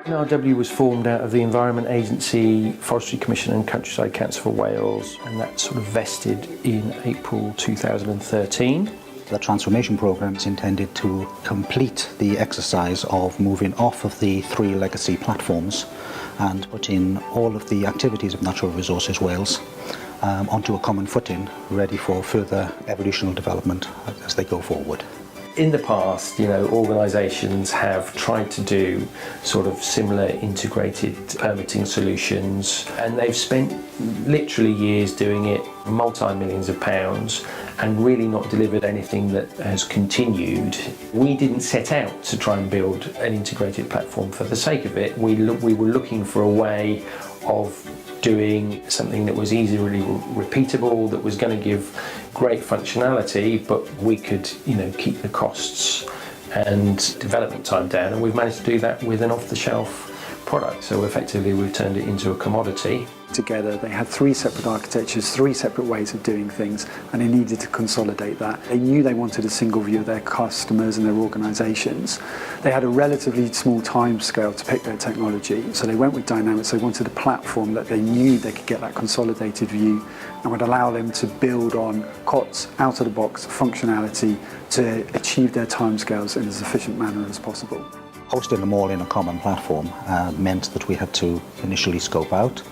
NRW was formed out of the Environment Agency, Forestry Commission and Countryside Council for Wales, and that sort of vested in April 2013. The transformation programme is intended to complete the exercise of moving off of the 3 legacy platforms and put in all of the activities of Natural Resources Wales onto a common footing, ready for further evolutional development as they go forward. In the past, organisations have tried to do sort of similar integrated permitting solutions, and they've spent literally years doing it, multi-millions of pounds, and really not delivered anything that has continued. We didn't set out to try and build an integrated platform for the sake of it. We were looking for a way of doing something that was easily repeatable, that was going to give great functionality, but we could, keep the costs and development time down, and we've managed to do that with an off-the-shelf product. So effectively we've turned it into a commodity. Together they had 3 separate architectures, 3 separate ways of doing things, and they needed to consolidate that. They knew they wanted a single view of their customers and their organisations. They had a relatively small time scale to pick their technology, so they went with Dynamics. They wanted a platform that they knew they could get that consolidated view and would allow them to build on COTS, out-of-the-box functionality to achieve their timescales in as efficient manner as possible. Hosting them all in a common platform meant that we had to initially scope out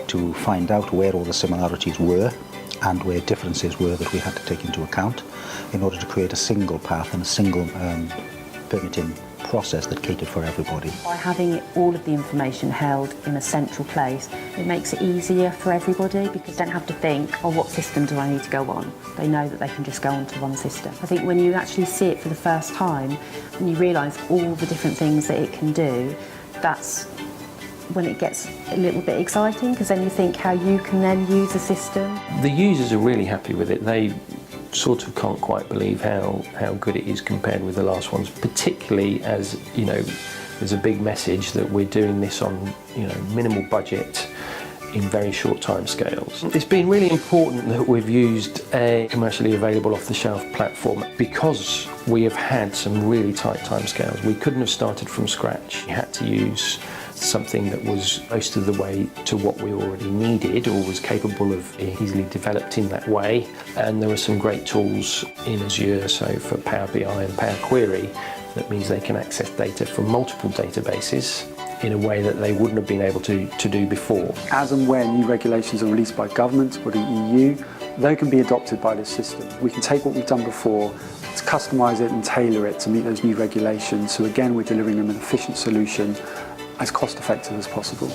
to find out where all the similarities were and where differences were that we had to take into account in order to create a single path and a single permitting process that catered for everybody. By having all of the information held in a central place, it makes it easier for everybody because they don't have to think, what system do I need to go on? They know that they can just go onto one system. I think when you actually see it for the first time and you realise all the different things that it can do, that's when it gets a little bit exciting, because then you think how you can then use the system. The users are really happy with it. They sort of can't quite believe how good it is compared with the last ones, particularly as, there's a big message that we're doing this on, minimal budget in very short timescales. It's been really important that we've used a commercially available off-the-shelf platform because we have had some really tight timescales. We couldn't have started from scratch. We had to use something that was most of the way to what we already needed or was capable of being easily developed in that way. And there were some great tools in Azure, so for Power BI and Power Query, that means they can access data from multiple databases in a way that they wouldn't have been able to do before. As and when new regulations are released by government or the EU, they can be adopted by this system. We can take what we've done before, to customise it and tailor it to meet those new regulations. So again, we're delivering them an efficient solution as cost effective as possible.